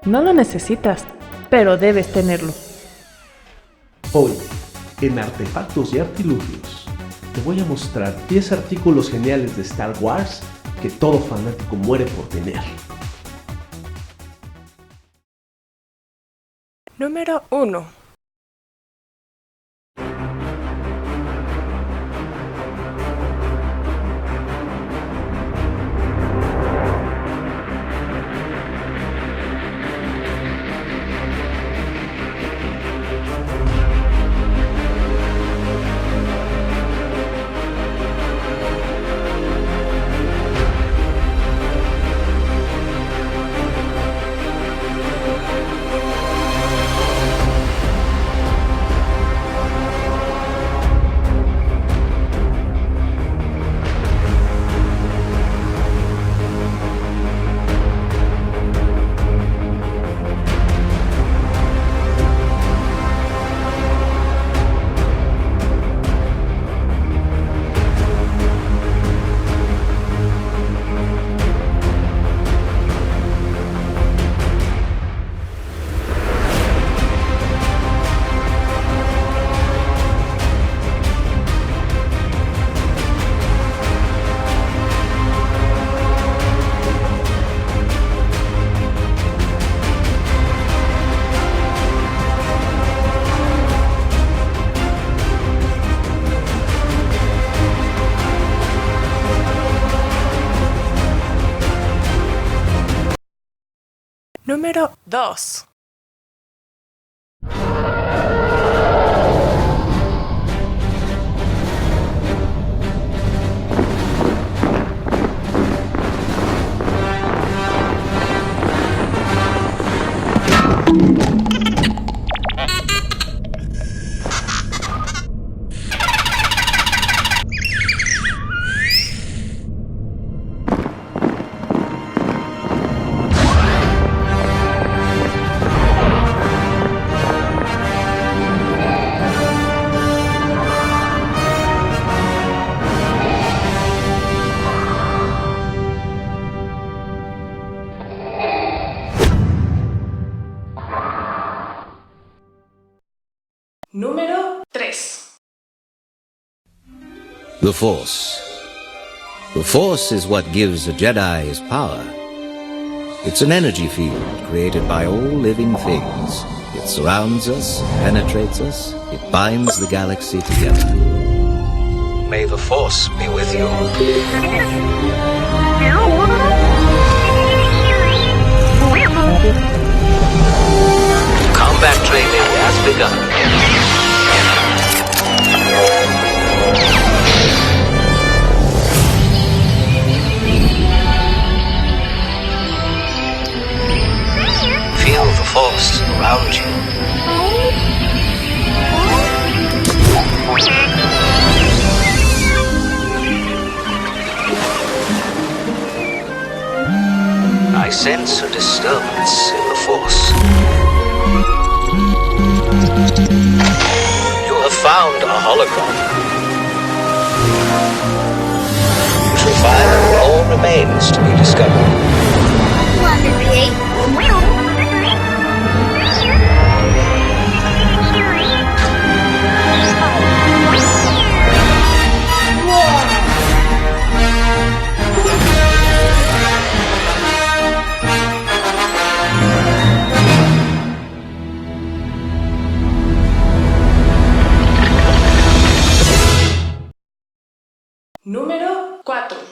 No lo necesitas, pero debes tenerlo. Hoy, en Artefactos y Artilugios, te voy a mostrar 10 artículos geniales de Star Wars que todo fanático muere por tener. Número 1. Número 2. Número 3. The Force. The Force is what gives a Jedi his power. It's an energy field created by all living things. It surrounds us, penetrates us, it binds the galaxy together. May the Force be with you. Combat training has begun. Feel the Force around you. I sense a disturbance in the Force. You have found a hologram. You shall find all remains to be discovered. Número 4.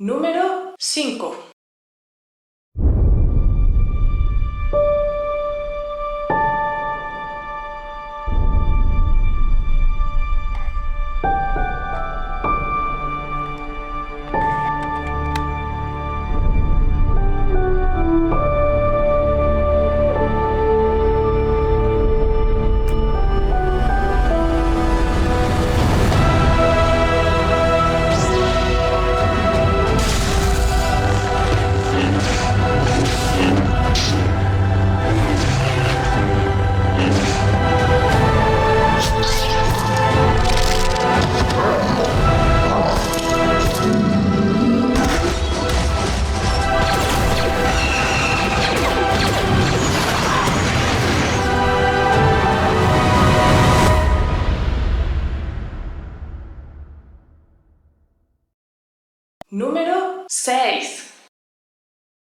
Número 5. Número 6.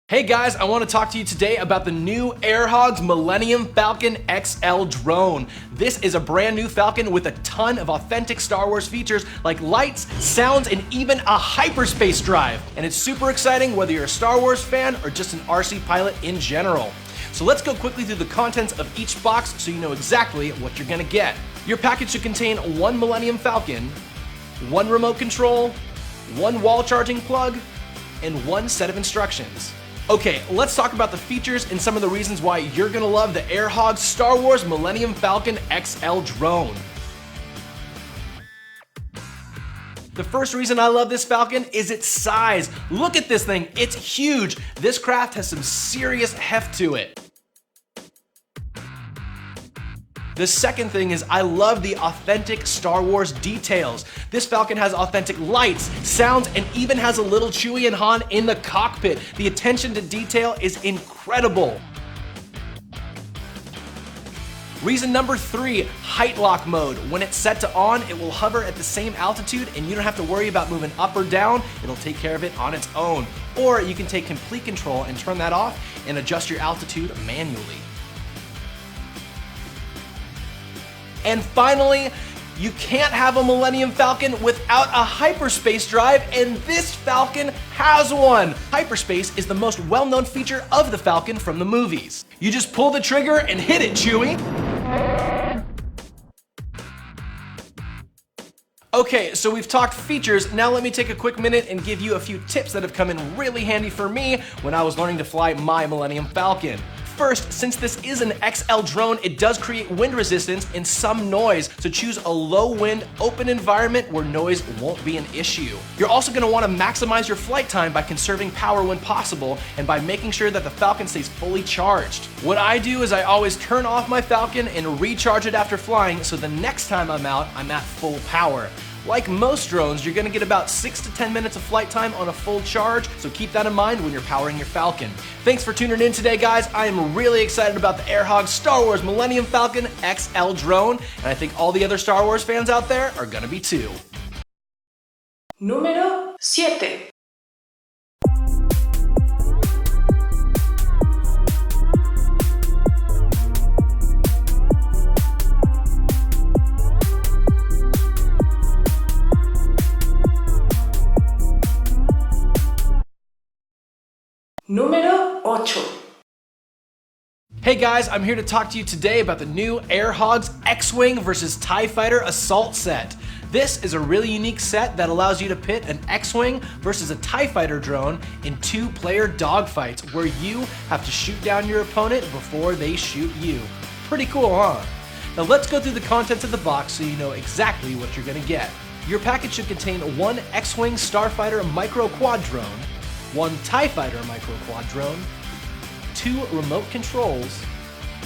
Hey guys, I want to talk to you today about the new Airhogs Millennium Falcon XL drone. This is a brand new Falcon with a ton of authentic Star Wars features like lights, sounds, and even a hyperspace drive. And it's super exciting whether you're a Star Wars fan or just an RC pilot in general. So let's go quickly through the contents of each box so you know exactly what you're gonna get. Your package should contain one Millennium Falcon, one remote control, one wall charging plug, and one set of instructions. Okay, let's talk about the features and some of the reasons why you're gonna love the Airhogs Star Wars Millennium Falcon XL drone. The first reason I love this Falcon is its size. Look at this thing, it's huge. This craft has some serious heft to it. The second thing is I love the authentic Star Wars details. This Falcon has authentic lights, sounds, and even has a little Chewie and Han in the cockpit. The attention to detail is incredible. Reason number 3, height lock mode. When it's set to on, it will hover at the same altitude and you don't have to worry about moving up or down. It'll take care of it on its own. Or you can take complete control and turn that off and adjust your altitude manually. And finally, you can't have a Millennium Falcon without a hyperspace drive, and this Falcon has one. Hyperspace is the most well-known feature of the Falcon from the movies. You just pull the trigger and hit it, Chewie. Okay, so we've talked features. Now let me take a quick minute and give you a few tips that have come in really handy for me when I was learning to fly my Millennium Falcon. First, since this is an XL drone, it does create wind resistance and some noise, so choose a low wind, open environment where noise won't be an issue. You're also going to want to maximize your flight time by conserving power when possible and by making sure that the Falcon stays fully charged. What I do is I always turn off my Falcon and recharge it after flying, so the next time I'm out, I'm at full power. Like most drones, you're gonna get about 6 to 10 minutes of flight time on a full charge, so keep that in mind when you're powering your Falcon. Thanks for tuning in today, guys. I am really excited about the Airhogs Star Wars Millennium Falcon XL drone, and I think all the other Star Wars fans out there are gonna be too. Número 7. Número 8. Hey guys, I'm here to talk to you today about the new Airhogs X-Wing vs TIE Fighter Assault set. This is a really unique set that allows you to pit an X-Wing versus a TIE Fighter drone in 2-player dogfights where you have to shoot down your opponent before they shoot you. Pretty cool, huh? Now let's go through the contents of the box so you know exactly what you're gonna get. Your package should contain one X-Wing Starfighter Micro Quad drone, one TIE Fighter Micro Quad drone, 2 remote controls,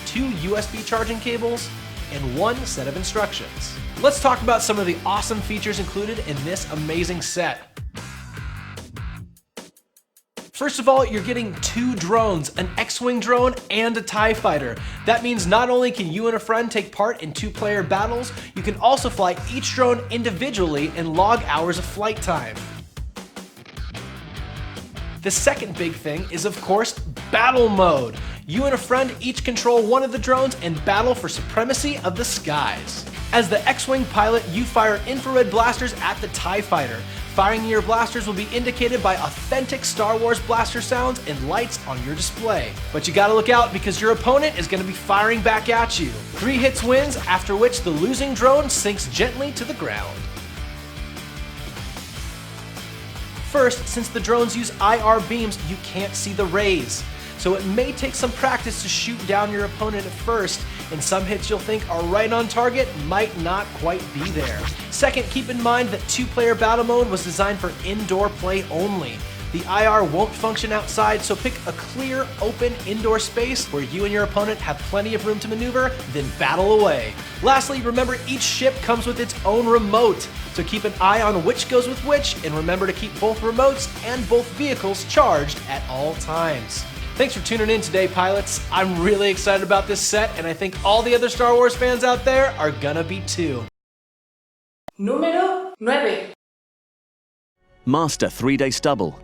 2 USB charging cables, and 1 set of instructions. Let's talk about some of the awesome features included in this amazing set. First of all, you're getting 2 drones, an X-Wing drone and a TIE Fighter. That means not only can you and a friend take part in 2-player battles, you can also fly each drone individually and log hours of flight time. The second big thing is, of course, battle mode. You and a friend each control one of the drones and battle for supremacy of the skies. As the X-Wing pilot, you fire infrared blasters at the TIE Fighter. Firing your blasters will be indicated by authentic Star Wars blaster sounds and lights on your display. But you gotta look out because your opponent is gonna be firing back at you. 3 hits wins, after which the losing drone sinks gently to the ground. First, since the drones use IR beams, you can't see the rays. So it may take some practice to shoot down your opponent at first, and some hits you'll think are right on target might not quite be there. Second, keep in mind that 2-player battle mode was designed for indoor play only. The IR won't function outside, so pick a clear, open indoor space where you and your opponent have plenty of room to maneuver, then battle away. Lastly, remember each ship comes with its own remote, so keep an eye on which goes with which, and remember to keep both remotes and both vehicles charged at all times. Thanks for tuning in today, pilots. I'm really excited about this set, and I think all the other Star Wars fans out there are gonna be too. Número 9. Master 3-day stubble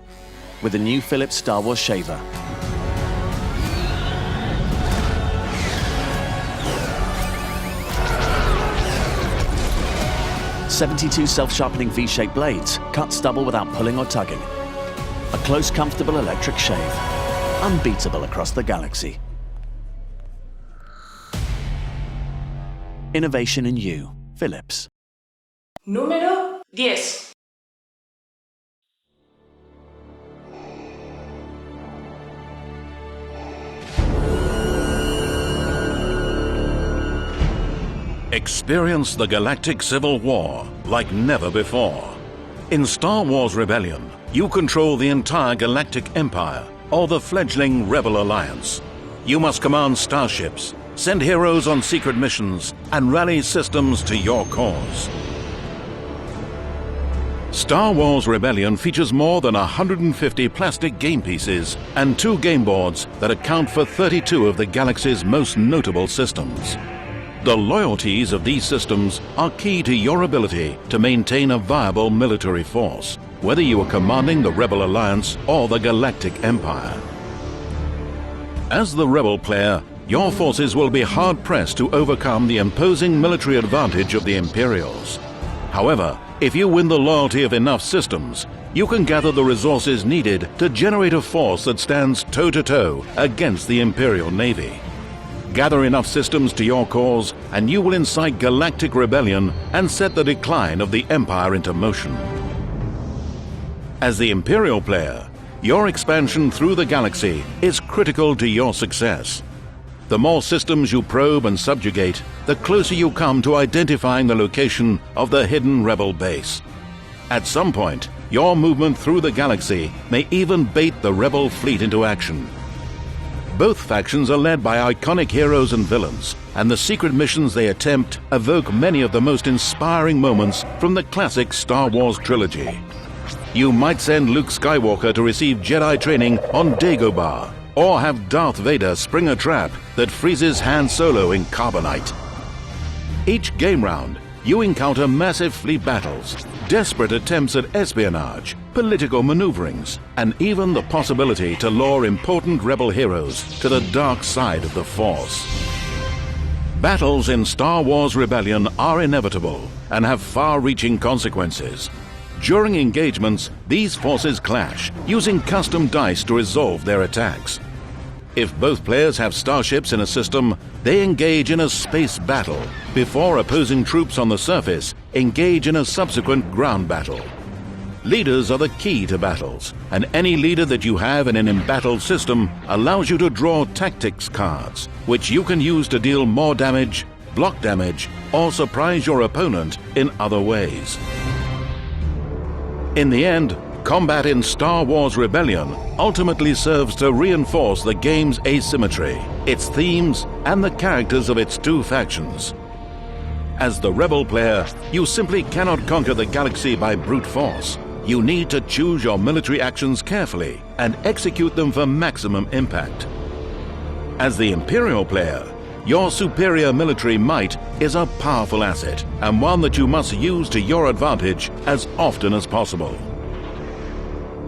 with a new Philips Star Wars shaver. "72 self-sharpening V-shaped blades cut stubble without pulling or tugging. A close, comfortable electric shave. Unbeatable across the galaxy. Innovation in you, Philips." Número 10. Experience the galactic civil war like never before. In Star Wars Rebellion, you control the entire galactic empire or the fledgling Rebel Alliance. You must command starships, send heroes on secret missions, and rally systems to your cause. Star Wars Rebellion features more than 150 plastic game pieces and 2 game boards that account for 32 of the galaxy's most notable systems. The loyalties of these systems are key to your ability to maintain a viable military force, whether you are commanding the Rebel Alliance or the Galactic Empire. As the Rebel player, your forces will be hard-pressed to overcome the imposing military advantage of the Imperials. However, if you win the loyalty of enough systems, you can gather the resources needed to generate a force that stands toe-to-toe against the Imperial Navy. Gather enough systems to your cause, and you will incite galactic rebellion and set the decline of the Empire into motion. As the Imperial player, your expansion through the galaxy is critical to your success. The more systems you probe and subjugate, the closer you come to identifying the location of the hidden Rebel base. At some point, your movement through the galaxy may even bait the Rebel fleet into action. Both factions are led by iconic heroes and villains, and the secret missions they attempt evoke many of the most inspiring moments from the classic Star Wars trilogy. You might send Luke Skywalker to receive Jedi training on Dagobah, or have Darth Vader spring a trap that freezes Han Solo in carbonite. Each game round, you encounter massive fleet battles, desperate attempts at espionage, political maneuverings, and even the possibility to lure important Rebel heroes to the dark side of the Force. Battles in Star Wars Rebellion are inevitable and have far-reaching consequences. During engagements, these forces clash, using custom dice to resolve their attacks. If both players have starships in a system, they engage in a space battle before opposing troops on the surface engage in a subsequent ground battle. Leaders are the key to battles, and any leader that you have in an embattled system allows you to draw tactics cards, which you can use to deal more damage, block damage, or surprise your opponent in other ways. In the end, combat in Star Wars Rebellion ultimately serves to reinforce the game's asymmetry, its themes, and the characters of its 2 factions. As the Rebel player, you simply cannot conquer the galaxy by brute force. You need to choose your military actions carefully and execute them for maximum impact. As the Imperial player, your superior military might is a powerful asset and one that you must use to your advantage as often as possible.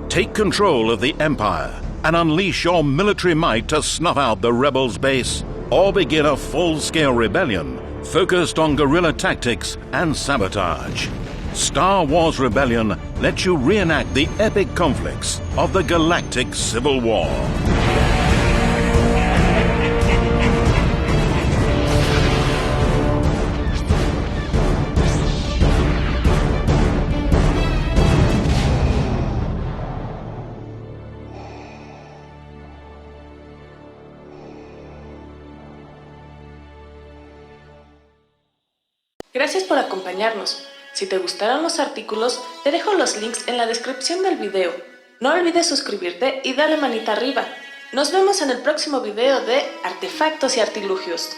Take control of the Empire and unleash your military might to snuff out the Rebels' base or begin a full-scale rebellion focused on guerrilla tactics and sabotage. Star Wars Rebellion lets you reenact the epic conflicts of the Galactic Civil War. Gracias por acompañarnos. Si te gustaron los artículos, te dejo los links en la descripción del video. No olvides suscribirte y darle manita arriba. Nos vemos en el próximo video de Artefactos y Artilugios.